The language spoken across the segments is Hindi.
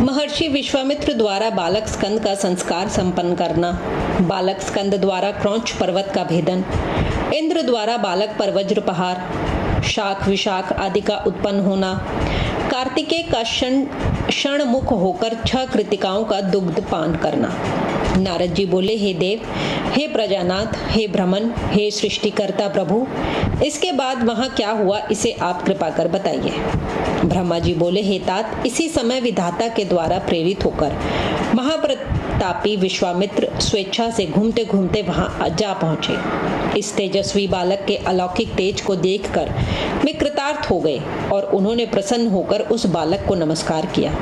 महर्षि विश्वामित्र द्वारा बालक स्कंद का संस्कार संपन्न करना, बालक स्कंद द्वारा क्रौंच पर्वत का भेदन, इंद्र द्वारा बालक पर वज्रपहार, शाख विशाख आदि का उत्पन्न होना, कार्तिकेय का क्षण मुख होकर 6 कृतिकाओं का दुग्ध पान करना। नारद जी बोले, हे देव, हे प्रजानाथ, हे ब्रह्मन, हे सृष्टिकर्ता प्रभु, इसके बाद वहां क्या हुआ इसे आप कृपा कर बताइए। ब्रह्मा जी बोले, हे तात, इसी समय विधाता के द्वारा प्रेरित होकर महाप्रतापी विश्वामित्र स्वेच्छा से घूमते घूमते वहां जा पहुंचे। इस तेजस्वी बालक के अलौकिक तेज को देखकर वे कृतार्थ हो गए और उन्होंने प्रसन्न होकर उस बालक को नमस्कार किया।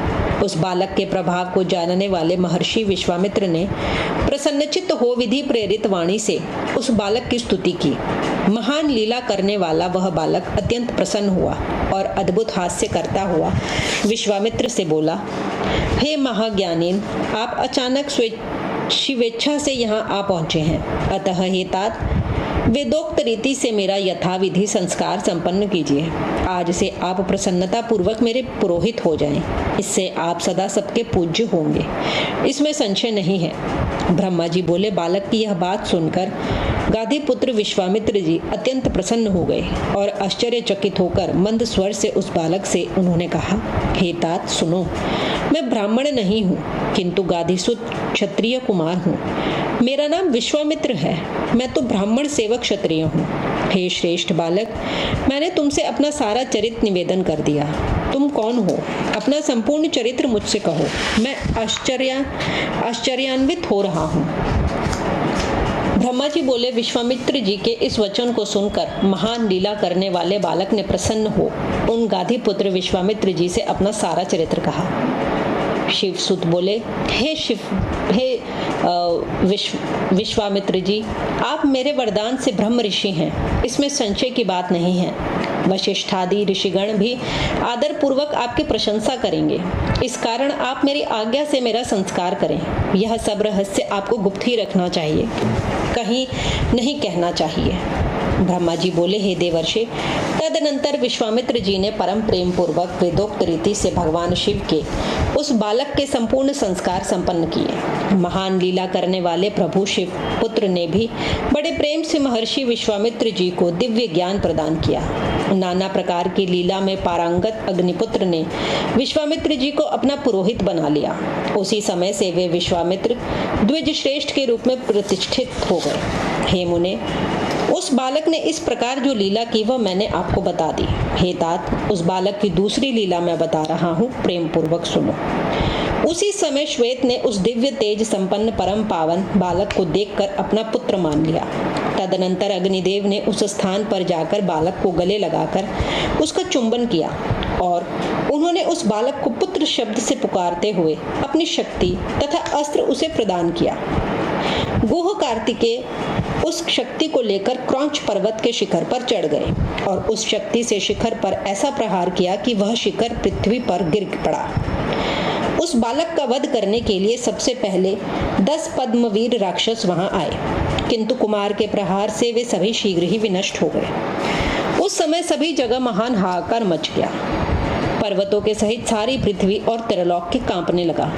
उस बालक के प्रभाव को जानने वाले महर्षि विश्वामित्र ने प्रसन्नचित्त हो विधि प्रेरित वाणी से उस बालक की स्तुति की। महान लीला करने वाला वह बालक अत्यंत प्रसन्न हुआ और अद्भुत हास्य करता हुआ विश्वामित्र से बोला, हे महाज्ञानीन, आप अचानक स्वेच्छा से यहाँ आ पहुँचे हैं, अतः हे तात, वेदोक्त रीति से मेरा यथाविधि संस्कार संपन्न कीजिए। आज से आप प्रसन्नता पूर्वक मेरे पुरोहित हो जाएं, इससे आप सदा सबके पूज्य होंगे, इसमें संशय नहीं है। ब्रह्मा जी बोले, बालक की यह बात सुनकर गाधी पुत्र विश्वामित्र जी अत्यंत प्रसन्न हो गए और आश्चर्यचकित होकर मंद स्वर से उस बालक से उन्होंने कहा, हे तात सुनो, मैं ब्राह्मण नहीं हूँ किंतु गाधीसुत क्षत्रिय कुमार हूँ। मेरा नाम विश्वामित्र है, मैं तो ब्राह्मण सेवक क्षत्रिय हूँ। हे श्रेष्ठ बालक, मैंने तुमसे अपना सारा चरित्र निवेदन कर दिया। तुम कौन हो? अपना संपूर्ण चरित्र मुझसे कहो, मैं आश्चर्यान्वित हो रहा हूँ। ब्रह्मा जी बोले, विश्वामित्र जी के इस वचन को सुनकर महान लीला करने वाले बालक ने प्रसन्न हो उन गाधी पुत्र विश्वामित्र जी से अपना सारा चरित्र कहा। शिव सुत बोले, हे विश्वामित्र जी, आप मेरे वरदान से ब्रह्म ऋषि हैं, इसमें संशय की बात नहीं है। वशिष्ठादि ऋषिगण भी आदर पूर्वक आपकी प्रशंसा करेंगे, इस कारण आप मेरी आज्ञा से मेरा संस्कार करें। यह सब रहस्य आपको गुप्त ही रखना चाहिए, कहीं नहीं कहना चाहिए। ब्रह्मा जी बोले, हे देवर्षि, तदनंतर विश्वामित्र जी ने परम प्रेम पूर्वक वेदोक्त रीति से भगवान शिव के उस बालक के संपूर्ण संस्कार संपन्न किए। महान लीला करने वाले प्रभु शिव पुत्र ने भी बड़े प्रेम से महर्षि विश्वामित्र जी को दिव्य ज्ञान प्रदान किया। नाना प्रकार की लीला में पारंगत अग्निपुत्र ने विश्वामित्र जी को अपना पुरोहित बना लिया। उसी समय से वे विश्वामित्र द्विज श्रेष्ठ के रूप में प्रतिष्ठित हो गए। हे मुने, उस बालक ने इस प्रकार जो लीला की वह मैंने आपको बता दी। हे तात, उस बालक की दूसरी लीला मैं बता रहा हूँ, प्रेम पूर्वक सुनो। उसी समय श्वेत ने उस दिव्य तेज संपन्न परम पावन बालक को देखकर अपना पुत्र मान लिया। तदनंतर अग्निदेव ने उस स्थान पर जाकर बालक को गले लगाकर उसका चुंबन किया और उन्होंने उस बालक को पुत्र शब्द से पुकारते हुए अपनी शक्ति तथा अस्त्र उसे प्रदान किया। गुह कार्तिकेय उस शक्ति को लेकर क्रौंच पर्वत के शिखर पर चढ़ गए और उस शक्ति से शिखर पर ऐसा प्रहार किया कि वह शिखर पृथ्वी पर गिर पड़ा। उस बालक का वध करने के लिए सबसे पहले 10 पद्मवीर राक्षस वहां आए, किंतु कुमार के प्रहार से वे सभी शीघ्र ही विनष्ट हो गए। उस समय सभी जगह महान हाहाकार मच गया। पर्वतों के सहित सारी पृथ्वी और त्रिलोक के कांपने लगा।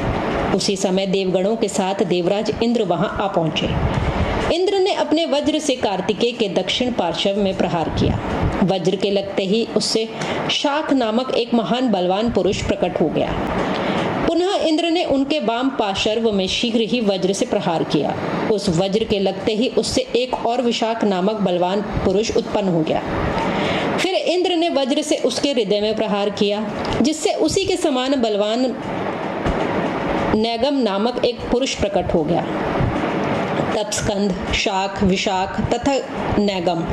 उसी समय देवगणों के साथ देवराज इंद्र वहां आ पहुंचे। इंद्र ने अपने वज्र से कार्तिकेय के दक्षिण पार्श्व में प्रहार किया। वज्र के लगते ही उससे शाख नामक एक महान बलवान पुरुष प्रकट हो गया। पुनः इंद्र ने उनके वाम पार्श्व में शीघ्र ही वज्र से प्रहार किया। उस वज्र के लगते ही उससे एक और विशाख नामक बलवान पुरुष उत्पन्न हो गया। फिर इंद्र ने वज्र से उसके हृदय में प्रहार किया, जिससे उसी के समान बलवान नैगम नामक एक पुरुष प्रकट हो गया। तब स्कंद, शाख, विशाख तथा नैगम,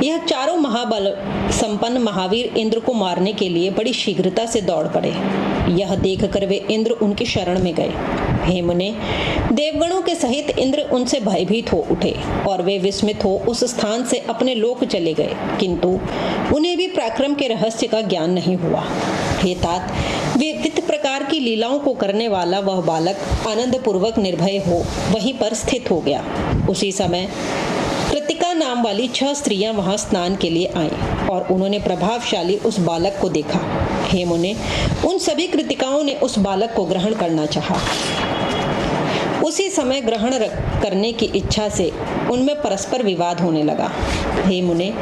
यह चारों महाबल संपन्न महावीर इंद्र को मारने के लिए बड़ी शीघ्रता से दौड़ पड़े। यह देखकर वे इंद्र उनकी शरण में गए। हे मुने, देवगणों के सहित इंद्र उनसे भयभीत हो उठे और वे विस्मित हो उस स्थान से अपने लोक चले गए, किंतु उन्हें भी पराक्रम के रहस्य का ज्ञान नहीं हुआ। हे तात, विविध प्रकार की लीलाओं को करने वाला वह बालक आनंद पूर्वक निर्भय हो वहीं पर स्थित हो गया। उसी समय कृतिका कृतिका नाम वाली 6 स्त्रियां वहां स्नान के लिए आईं और उन्होंने प्रभावशाली उस बालक को देखा। हे मुने, उन सभी कृतिकाओं ने उस बालक को ग्रहण करना चाहा। उसी समय ग्रहण करने की इच्छा से उनमें परस्पर विवाद होने लगा। हे मुने,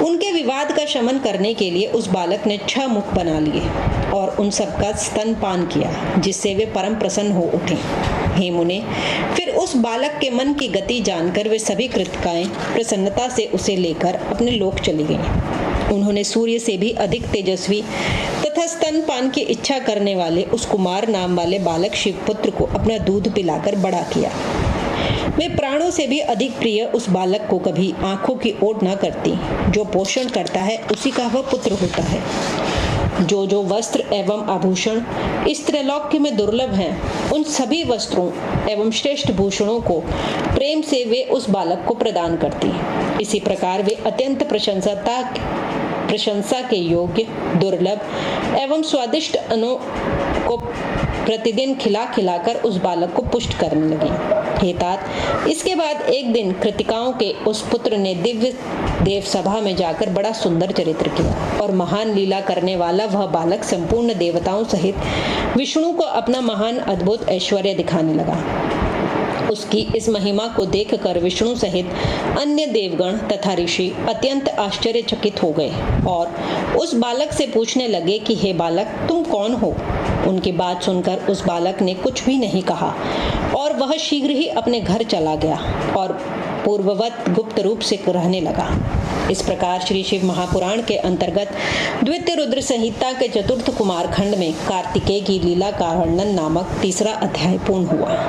उनके विवाद का शमन करने के लिए उस बालक ने 6 मुख बना लिए और उन सबका स्तनपान किया, जिससे वे परम प्रसन्न हो उठे। हे मुने, फिर उस बालक के मन की गति जानकर वे सभी कृतिकाएं प्रसन्नता से उसे लेकर अपने लोक चली गईं। उन्होंने सूर्य से भी अधिक तेजस्वी तथा स्तनपान की इच्छा करने वाले उस कुमार नाम वाले बालक शिवपुत्र को अपना दूध पिलाकर बड़ा किया। वे प्राणों से भी अधिक प्रिय उस बालक को कभी आंखों की ओट न करती। जो पोषण करता है उसी का वह पुत्र होता है। जो वस्त्र एवं आभूषण इस त्रैलोक्य में दुर्लभ हैं, उन सभी वस्त्रों एवं श्रेष्ठ भूषणों को प्रेम से वे उस बालक को प्रदान करती। इसी प्रकार वे अत्यंत प्रशंसा के योग्य, दुर्लभ एवं स्वादिष्ट अन्नों को प्रतिदिन खिलाकर उस बालक को पुष्ट करने लगी। हे तात, इसके बाद एक दिन कृतिकाओं के उस पुत्र ने दिव्य देव सभा में जाकर बड़ा सुंदर चरित्र किया और महान लीला करने वाला वह बालक संपूर्ण देवताओं सहित विष्णु को अपना महान अद्भुत ऐश्वर्य दिखाने लगा। उसकी इस महिमा को देखकर विष्णु सहित अन्य देवगण तथा ऋषि अत्यंत आश्चर्यचकित हो गए और उस बालक से पूछने लगे कि हे बालक, तुम कौन हो? उनकी बात सुनकर उस बालक ने कुछ भी नहीं कहा और वह शीघ्र ही अपने घर चला गया और पूर्ववत गुप्त रूप से रहने लगा। इस प्रकार श्री शिव महापुराण के अंतर्गत द्वितीय रुद्र संहिता के चतुर्थ कुमार खंड में कार्तिकेय की लीला का वर्णन नामक तीसरा अध्याय पूर्ण हुआ।